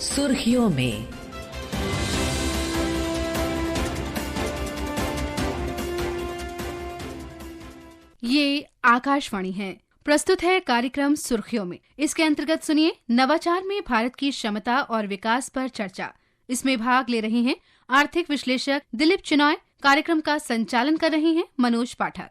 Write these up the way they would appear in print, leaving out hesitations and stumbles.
सुर्खियों में। ये आकाशवाणी है। प्रस्तुत है कार्यक्रम सुर्खियों में। इसके अंतर्गत सुनिए नवाचार में भारत की क्षमता और विकास पर चर्चा। इसमें भाग ले रहे हैं आर्थिक विश्लेषक दिलीप चिनॉय। कार्यक्रम का संचालन कर रहे हैं मनोज पाठक।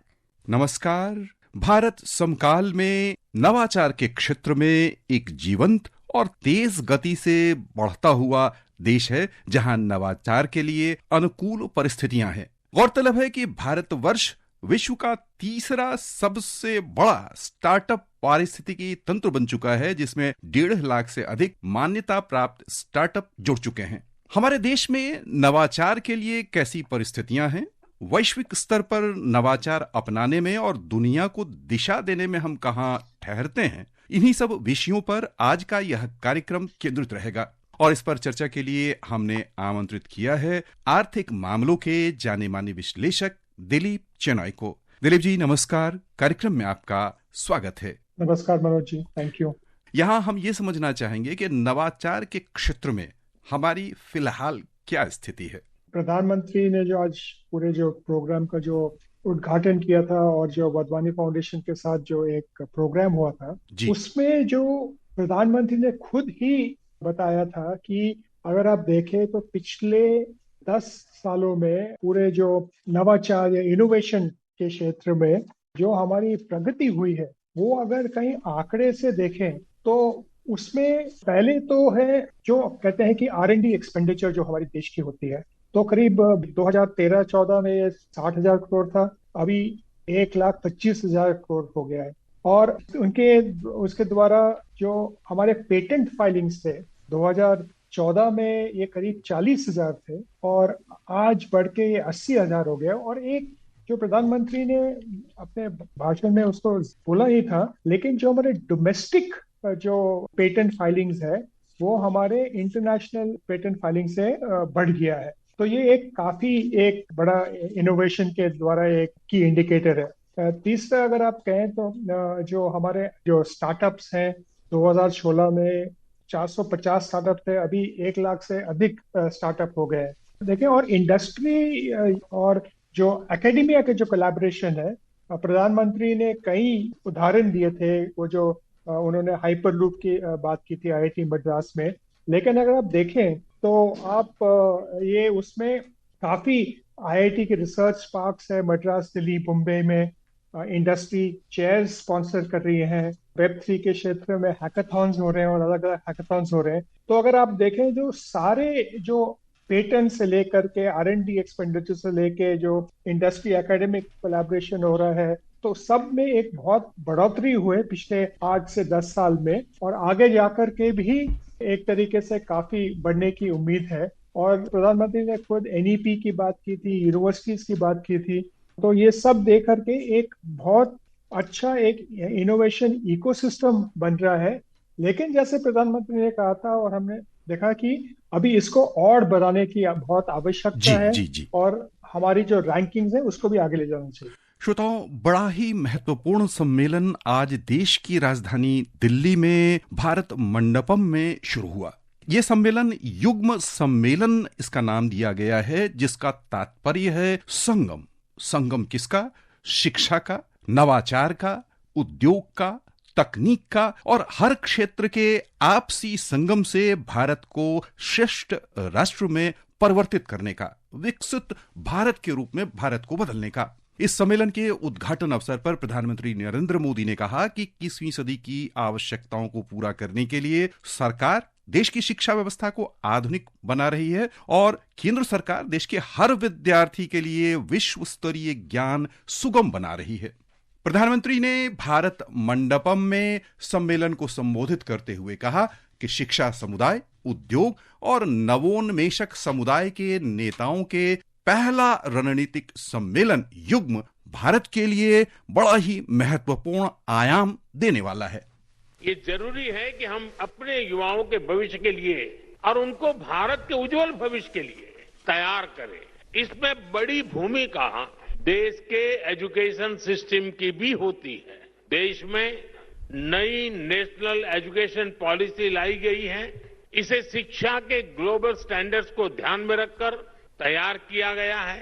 नमस्कार। भारत समकाल में नवाचार के क्षेत्र में एक जीवंत और तेज गति से बढ़ता हुआ देश है, जहां नवाचार के लिए अनुकूल परिस्थितियां हैं। गौरतलब है कि भारतवर्ष विश्व का तीसरा सबसे बड़ा स्टार्टअप पारिस्थितिकी तंत्र बन चुका है, जिसमें 1.5 लाख से अधिक मान्यता प्राप्त स्टार्टअप जुड़ चुके हैं। हमारे देश में नवाचार के लिए कैसी परिस्थितियां हैं, वैश्विक स्तर पर नवाचार अपनाने में और दुनिया को दिशा देने में हम कहां ठहरते हैं, इन्हीं सब विषयों पर आज का यह कार्यक्रम केंद्रित रहेगा। और इस पर चर्चा के लिए हमने आमंत्रित किया है आर्थिक मामलों के जाने माने विश्लेषक दिलीप चिनॉय को। दिलीप जी नमस्कार, कार्यक्रम में आपका स्वागत है। नमस्कार मनोज जी, थैंक यू। यहाँ हम ये समझना चाहेंगे कि नवाचार के क्षेत्र में हमारी फिलहाल क्या स्थिति है। प्रधानमंत्री ने जो आज पूरे जो प्रोग्राम का जो उद्घाटन किया था और जो वधवानी फाउंडेशन के साथ जो एक प्रोग्राम हुआ था, उसमें जो प्रधानमंत्री ने खुद ही बताया था कि अगर आप देखें तो पिछले 10 सालों में पूरे जो नवाचार या इनोवेशन के क्षेत्र में जो हमारी प्रगति हुई है, वो अगर कहीं आंकड़े से देखें तो उसमें पहले तो है जो कहते हैं कि R&D एक्सपेंडिचर जो हमारे देश की होती है, तो करीब 2013-14 में ये 60,000 करोड़ था, अभी 1,25,000 करोड़ हो गया है। और उसके द्वारा जो हमारे पेटेंट फाइलिंग्स थे 2014 में ये करीब 40,000 थे और आज बढ़ के ये 80,000 हो गया। और एक जो प्रधानमंत्री ने अपने भाषण में उसको बोला ही था, लेकिन जो हमारे डोमेस्टिक जो पेटेंट फाइलिंग्स है वो हमारे इंटरनेशनल पेटेंट फाइलिंग से बढ़ गया है। तो ये एक बड़ा इनोवेशन के द्वारा एक की इंडिकेटर है। तीसरा अगर आप कहें तो जो हमारे जो स्टार्टअप्स हैं 2016 में 450 स्टार्टअप थे, अभी 1 लाख से अधिक स्टार्टअप हो गए। देखें, और इंडस्ट्री और जो एकेडमिया के जो कोलैबोरेशन है, प्रधानमंत्री ने कई उदाहरण दिए थे। वो जो उन्होंने हाइपरलूप की बात की थी IIT मद्रास में, लेकिन अगर आप देखें तो आप ये उसमें काफी IIT के रिसर्च पार्क्स है मद्रास, दिल्ली, मुंबई में इंडस्ट्री चेयर्स स्पॉन्सर कर रही हैं। Web3 के क्षेत्र में हैकाथॉन्स हो रहे हैं और अलग अलग हैकाथॉन्स हो रहे हैं। तो अगर आप देखें जो सारे जो पेटेंट से लेकर के R&D एक्सपेंडिचर से लेके जो इंडस्ट्री एकेडमिक कोलैबोरेशन हो रहा है, तो सब में एक बहुत बढ़ोतरी हुए पिछले 8 से 10 साल में, और आगे जाकर के भी एक तरीके से काफी बढ़ने की उम्मीद है। और प्रधानमंत्री ने खुद NEP की बात की थी, यूनिवर्सिटीज की बात की थी। तो ये सब देख करके एक बहुत अच्छा एक इनोवेशन इकोसिस्टम बन रहा है। लेकिन जैसे प्रधानमंत्री ने कहा था और हमने देखा कि अभी इसको और बढ़ाने की बहुत आवश्यकता है। और हमारी जो रैंकिंग्स है उसको भी आगे ले जाना चाहिए। श्रोताओं, बड़ा ही महत्वपूर्ण सम्मेलन आज देश की राजधानी दिल्ली में भारत मंडपम में शुरू हुआ। यह सम्मेलन युग्म सम्मेलन इसका नाम दिया गया है, जिसका तात्पर्य है संगम। संगम किसका? शिक्षा का, नवाचार का, उद्योग का, तकनीक का और हर क्षेत्र के आपसी संगम से भारत को श्रेष्ठ राष्ट्र में परिवर्तित करने का, विकसित भारत के रूप में भारत को बदलने का। इस सम्मेलन के उद्घाटन अवसर पर प्रधानमंत्री नरेंद्र मोदी ने कहा कि 21वीं सदी की आवश्यकताओं को पूरा करने के लिए सरकार देश की शिक्षा व्यवस्था को आधुनिक बना रही है और केंद्र सरकार देश के हर विद्यार्थी के लिए विश्व स्तरीय ज्ञान सुगम बना रही है। प्रधानमंत्री ने भारत मंडपम में सम्मेलन को संबोधित करते हुए कहा कि शिक्षा समुदाय, उद्योग और नवोन्मेषक समुदाय के नेताओं के पहला रणनीतिक सम्मेलन युग्म भारत के लिए बड़ा ही महत्वपूर्ण आयाम देने वाला है। ये जरूरी है कि हम अपने युवाओं के भविष्य के लिए और उनको भारत के उज्जवल भविष्य के लिए तैयार करें। इसमें बड़ी भूमिका देश के एजुकेशन सिस्टम की भी होती है। देश में नई नेशनल एजुकेशन पॉलिसी लाई गई है इसे शिक्षा के ग्लोबल स्टैंडर्ड्स को ध्यान में रखकर तैयार किया गया है।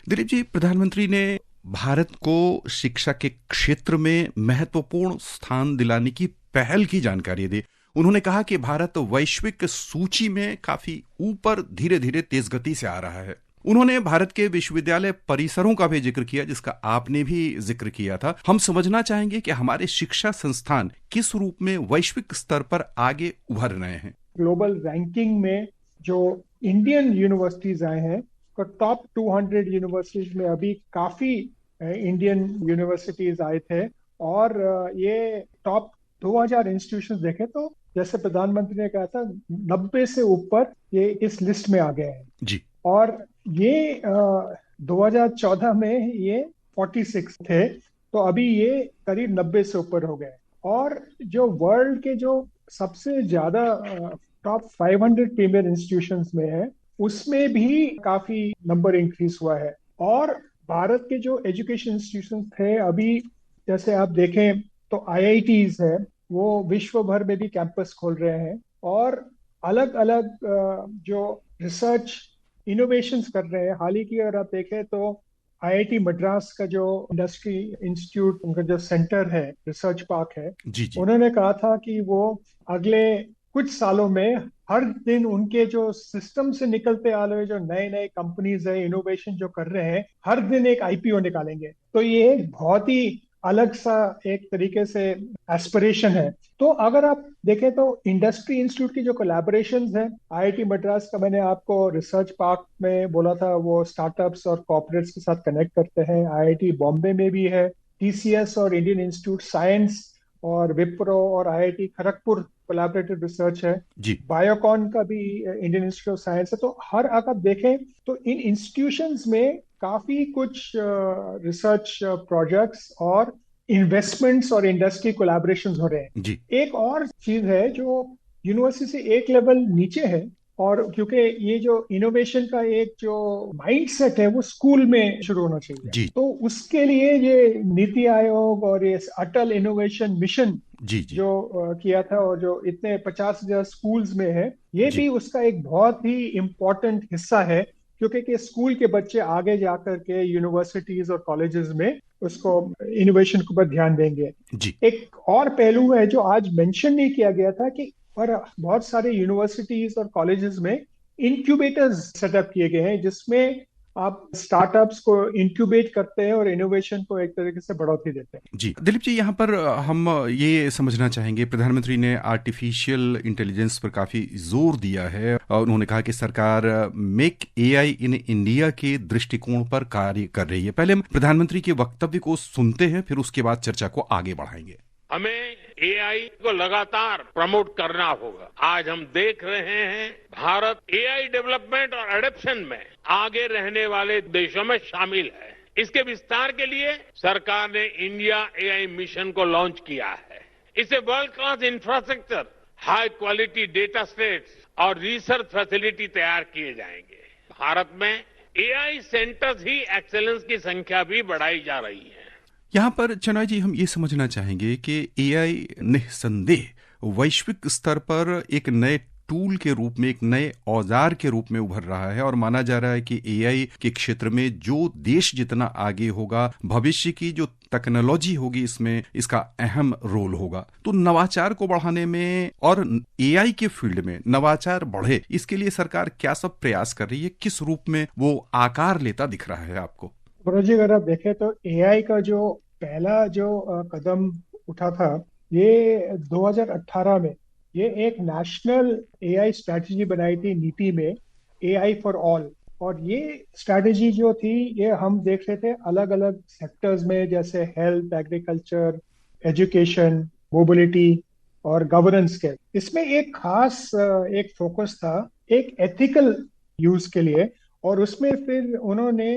दिलीप जी, प्रधानमंत्री ने भारत को शिक्षा के क्षेत्र में महत्वपूर्ण स्थान दिलाने की पहल की जानकारी दी। उन्होंने कहा कि भारत वैश्विक सूची में काफी ऊपर धीरे धीरे तेज गति से आ रहा है। उन्होंने भारत के विश्वविद्यालय परिसरों का भी जिक्र किया, जिसका आपने भी जिक्र किया था। हम समझना चाहेंगे कि हमारे शिक्षा संस्थान किस रूप में वैश्विक स्तर पर आगे उभर रहे हैं। ग्लोबल रैंकिंग में जो इंडियन यूनिवर्सिटीज आए हैं, तो टॉप 200 यूनिवर्सिटीज में अभी काफी इंडियन यूनिवर्सिटीज आए थे, और ये टॉप 2000 इंस्टीट्यूशंस देखे तो जैसे प्रधानमंत्री ने कहा था 90 से ऊपर ये इस लिस्ट में आ गए हैं जी। और ये 2014 में ये 46 थे, तो अभी ये करीब 90 से ऊपर हो गए। और जो वर्ल्ड के जो सबसे ज्यादा टॉप 500 प्रीमियर इंस्टीट्यूशंस में है, उसमें भी काफी नंबर इंक्रीज हुआ है। और भारत के जो एजुकेशन इंस्टीट्यूशंस थे, अभी जैसे आप देखें तो IITs है, वो विश्व भर में भी कैंपस खोल रहे हैं और अलग अलग जो रिसर्च इनोवेशंस कर रहे हैं। हाल ही की अगर आप देखें तो IIT मद्रास का जो इंडस्ट्री इंस्टीट्यूट, उनका जो सेंटर है, रिसर्च पार्क है, जी जी। उन्होंने कहा था कि वो अगले कुछ सालों में हर दिन उनके जो सिस्टम से निकलते आ रहे जो नए नए कंपनीज है, इनोवेशन जो कर रहे हैं, हर दिन एक IPO निकालेंगे। तो ये एक बहुत ही अलग सा एक तरीके से एस्पिरेशन है। तो अगर आप देखें तो इंडस्ट्री इंस्टीट्यूट की जो कोलैबोरेशंस है, IIT मद्रास का मैंने आपको रिसर्च पार्क में बोला था, वो स्टार्टअप्स और कॉर्पोरेट्स के साथ कनेक्ट करते हैं। IIT बॉम्बे में भी है, TCS और इंडियन इंस्टीट्यूट साइंस और विप्रो और IIT खड़गपुर कोलैबोरेटिव रिसर्च है जी। बायोकॉन का भी इंडियन इंस्टीट्यूट ऑफ साइंस है। तो हर अगर देखें तो इन इंस्टीट्यूशंस में काफी कुछ रिसर्च प्रोजेक्ट्स और इन्वेस्टमेंट्स और इंडस्ट्री कोलैबोरेशंस हो रहे हैं जी। एक और चीज है जो यूनिवर्सिटी से एक लेवल नीचे है, और क्योंकि ये जो इनोवेशन का एक जो माइंडसेट है वो स्कूल में शुरू होना चाहिए जी। तो उसके लिए ये नीति आयोग और ये अटल इनोवेशन मिशन जी जी। जो किया था, और जो इतने 50,000 स्कूल्स में है, ये भी उसका एक बहुत ही इम्पोर्टेंट हिस्सा है, क्योंकि स्कूल के बच्चे आगे जाकर के यूनिवर्सिटीज और कॉलेजेस में उसको इनोवेशन के ऊपर ध्यान देंगे जी। एक और पहलू है जो आज मेंशन नहीं किया गया था कि और बहुत सारे यूनिवर्सिटीज और कॉलेजेस में इंक्यूबेटर्स सेटअप किए गए हैं, जिसमें आप स्टार्टअप्स को इंक्यूबेट करते हैं और इनोवेशन को एक तरीके से बढ़ोतरी देते हैं जी। दिलीप जी, यहाँ पर हम ये समझना चाहेंगे, प्रधानमंत्री ने आर्टिफिशियल इंटेलिजेंस पर काफी जोर दिया है और उन्होंने कहा कि सरकार मेक AI इन इंडिया के दृष्टिकोण पर कार्य कर रही है। पहले हम प्रधानमंत्री के वक्तव्य को सुनते हैं, फिर उसके बाद चर्चा को आगे बढ़ाएंगे। हमें AI को लगातार प्रमोट करना होगा। आज हम देख रहे हैं भारत AI डेवलपमेंट और एडॉप्शन में आगे रहने वाले देशों में शामिल है। इसके विस्तार के लिए सरकार ने इंडिया AI मिशन को लॉन्च किया है। इससे world class infrastructure, high quality data sets और रिसर्च फैसिलिटी तैयार किए जाएंगे। भारत में AI सेंटर्स ही एक्सेलेंस की संख्या भी बढ़ाई जा रही है। यहाँ पर चेनाई जी, हम ये समझना चाहेंगे कि AI निस्संदेह वैश्विक स्तर पर एक नए टूल के रूप में, एक नए औजार के रूप में उभर रहा है और माना जा रहा है कि AI के क्षेत्र में जो देश जितना आगे होगा, भविष्य की जो टेक्नोलॉजी होगी इसमें इसका अहम रोल होगा। तो नवाचार को बढ़ाने में और AI के फील्ड में नवाचार बढ़े, इसके लिए सरकार क्या सब प्रयास कर रही है? किस रूप में वो आकार लेता दिख रहा है आपको? मनोज जी, अगर आप देखें तो AI का जो पहला जो कदम उठा था, ये 2018 में ये एक नेशनल AI स्ट्रैटेजी बनाई थी नीति में, AI फॉर ऑल। और ये स्ट्रैटेजी जो थी, ये हम देख रहे थे अलग अलग सेक्टर्स में, जैसे हेल्थ, एग्रीकल्चर, एजुकेशन, मोबिलिटी और गवर्नेंस के। इसमें एक खास एक फोकस था एक एथिकल यूज के लिए, और उसमें फिर उन्होंने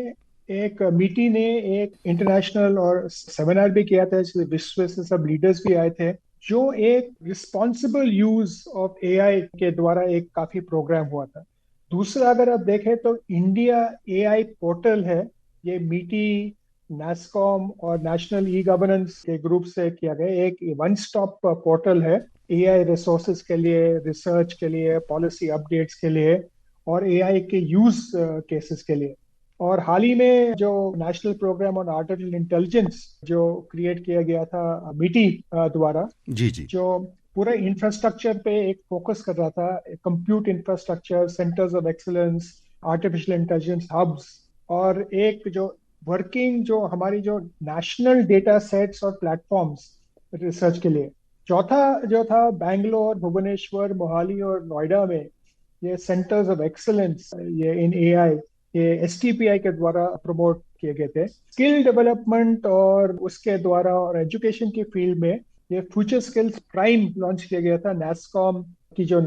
एक मीटी ने एक इंटरनेशनल और सेमिनार भी किया था, जिसमें विश्व से सब लीडर्स भी आए थे, जो एक रिस्पॉन्सिबल यूज ऑफ AI के द्वारा एक काफी प्रोग्राम हुआ था। दूसरा, अगर आप देखें तो इंडिया AI पोर्टल है, ये मीटी, NASSCOM और नेशनल ई गवर्नेंस के ग्रुप से किया गया एक वन स्टॉप पोर्टल है, AI रिसोर्सेज के लिए, रिसर्च के लिए, पॉलिसी अपडेट्स के लिए और AI के यूज केसेस के लिए। और हाल ही में जो national programme on artificial intelligence जो क्रिएट किया गया था मीटी द्वारा, जी जी। जो पूरा इंफ्रास्ट्रक्चर पे एक फोकस कर रहा था, compute infrastructure, centres of excellence, artificial intelligence hubs, और एक जो वर्किंग जो हमारी जो नेशनल डेटा सेट्स और प्लेटफॉर्म्स रिसर्च के लिए। चौथा जो था बेंगलोर, भुवनेश्वर, मोहाली और नोएडा में ये सेंटर्स ऑफ एक्सीलेंस ये इन AI ये STPI के द्वारा प्रमोट किए गए थे। स्किल डेवलपमेंट और उसके द्वारा और एजुकेशन की फील्ड में ये फ्यूचर स्किल्स प्राइम लॉन्च किया गया था NASSCOM की जो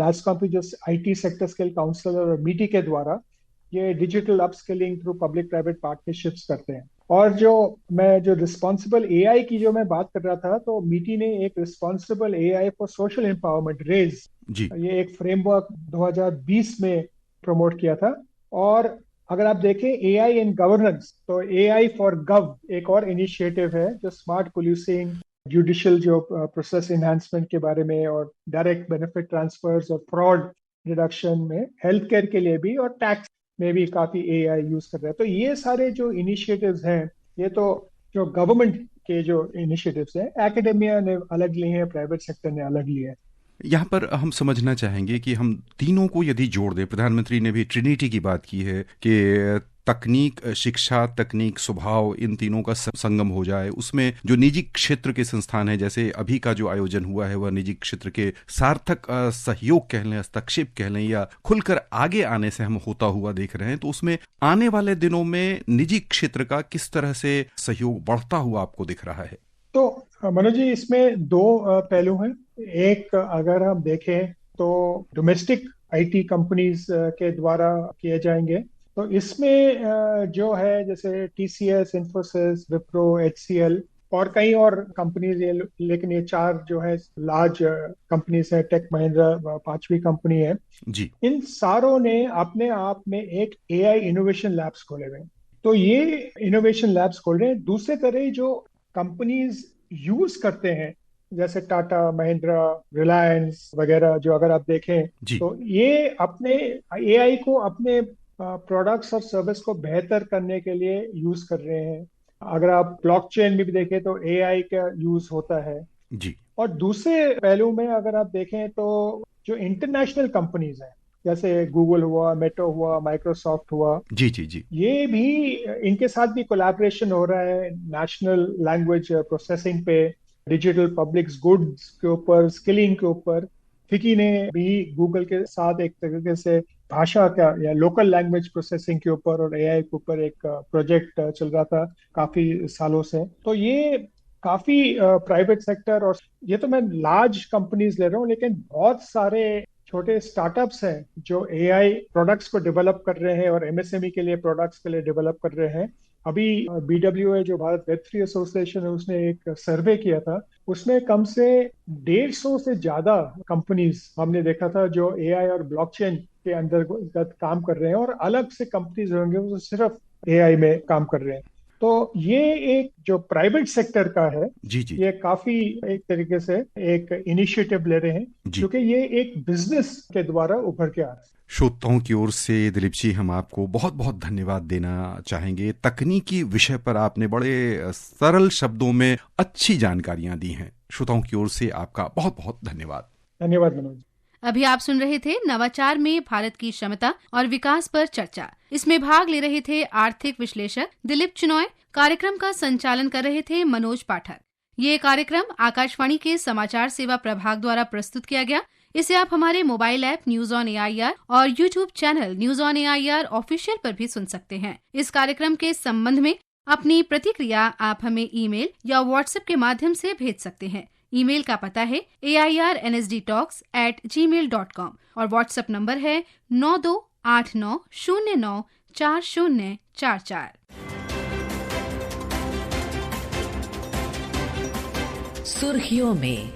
IT सेक्टर स्किल काउंसिल और मीटी के द्वारा। ये digital upskilling through public private partnerships करते हैं। और जो रिस्पॉन्सिबल AI की जो मैं बात कर रहा था, तो मीटी ने एक responsible AI for social empowerment raise ये एक फ्रेमवर्क 2020 में प्रमोट किया था। और अगर आप देखें AI इन गवर्नेंस, तो AI फॉर गव एक और इनिशिएटिव है जो स्मार्ट पुलिसिंग, जुडिशियल जो प्रोसेस इनहांसमेंट के बारे में, और डायरेक्ट बेनिफिट ट्रांसफर्स और फ्रॉड रिडक्शन में, हेल्थ केयर के लिए भी और टैक्स में भी काफी AI यूज कर रहे हैं। तो ये सारे जो इनिशिएटिव्स हैं, ये तो जो गवर्नमेंट के जो इनिशिएटिव्स हैं, एकेडेमिया ने अलग लिए हैं, प्राइवेट सेक्टर ने अलग लिए हैं। यहाँ पर हम समझना चाहेंगे कि हम तीनों को यदि जोड़ दें, प्रधानमंत्री ने भी ट्रिनिटी की बात की है कि तकनीक, शिक्षा, तकनीक, स्वभाव, इन तीनों का संगम हो जाए। उसमें जो निजी क्षेत्र के संस्थान है, जैसे अभी का जो आयोजन हुआ है, वह निजी क्षेत्र के सार्थक सहयोग कह लें, हस्तक्षेप कह लें, या खुलकर आगे आने से हम होता हुआ देख रहे हैं। तो उसमें आने वाले दिनों में निजी क्षेत्र का किस तरह से सहयोग बढ़ता हुआ आपको दिख रहा है? तो मनोज जी, इसमें दो पहलू हैं। एक अगर हम देखें तो डोमेस्टिक IT कंपनीज के द्वारा किए जाएंगे, तो इसमें जो है जैसे TCS, इन्फोसिस, विप्रो, HCL और कई और कंपनीज, लेकिन ये चार जो है लार्ज कंपनीज है। टेक महिंद्रा पांचवी कंपनी है जी। इन सारों ने अपने आप में एक AI इनोवेशन लैब्स खोले हुए हैं। तो ये इनोवेशन लैब्स खोल रहे हैं। दूसरे तरह जो कंपनीज यूज करते हैं, जैसे टाटा, महिंद्रा, रिलायंस वगैरह, जो अगर आप देखें तो ये अपने AI को अपने प्रोडक्ट्स और सर्विस को बेहतर करने के लिए यूज कर रहे हैं। अगर आप ब्लॉकचेन में भी देखें तो AI का यूज होता है जी। और दूसरे पहलू में अगर आप देखें तो जो इंटरनेशनल कंपनीज हैं, जैसे गूगल हुआ, मेट्रो हुआ, माइक्रोसॉफ्ट हुआ, जी जी जी, ये भी, इनके साथ भी कोलैबोरेशन हो रहा है नेशनल लैंग्वेज प्रोसेसिंग पे, डिजिटल पब्लिक गुड्स के ऊपर, स्किलिंग के ऊपर। फिकी ने भी गूगल के साथ एक तरीके से भाषा का या लोकल लैंग्वेज प्रोसेसिंग के ऊपर और AI के ऊपर एक प्रोजेक्ट चल रहा था काफी सालों से। तो ये काफी प्राइवेट सेक्टर, और ये तो मैं लार्ज कंपनीज ले रहा हूँ, लेकिन बहुत सारे छोटे स्टार्टअप्स हैं जो AI प्रोडक्ट्स को डेवलप कर रहे हैं और MSME के लिए प्रोडक्ट्स के लिए डेवलप कर रहे हैं। अभी BWA जो भारत वेब3 एसोसिएशन है, उसने एक सर्वे किया था, उसमें कम से 150 से ज्यादा कंपनीज हमने देखा था जो AI और ब्लॉकचेन के अंतर्गत काम कर रहे हैं, और अलग से कंपनीज होंगे वो सिर्फ AI में काम कर रहे हैं। तो ये एक जो प्राइवेट सेक्टर का है, जी जी, ये काफी एक तरीके से एक इनिशिएटिव ले रहे हैं, क्योंकि ये एक बिजनेस के द्वारा उभर के आ रहा है। श्रोताओं की ओर से दिलीप जी, हम आपको बहुत बहुत धन्यवाद देना चाहेंगे। तकनीकी विषय पर आपने बड़े सरल शब्दों में अच्छी जानकारियां दी हैं। श्रोताओं की ओर से आपका बहुत बहुत धन्यवाद। धन्यवाद मनोज। अभी आप सुन रहे थे नवाचार में भारत की क्षमता और विकास पर चर्चा। इसमें भाग ले रहे थे आर्थिक विश्लेषक दिलीप चिनॉय। कार्यक्रम का संचालन कर रहे थे मनोज पाठक। ये कार्यक्रम आकाशवाणी के समाचार सेवा प्रभाग द्वारा प्रस्तुत किया गया। इसे आप हमारे mobile app news on AIR और YouTube channel news on AIR official पर भी सुन सकते हैं। इस कार्यक्रम के संबंध में अपनी प्रतिक्रिया आप हमें ईमेल या व्हाट्सएप के माध्यम से भेज सकते हैं। ईमेल का पता है airnsdtalks@gmail.com और व्हाट्सएप नंबर है 9289094044। सुर्खियों में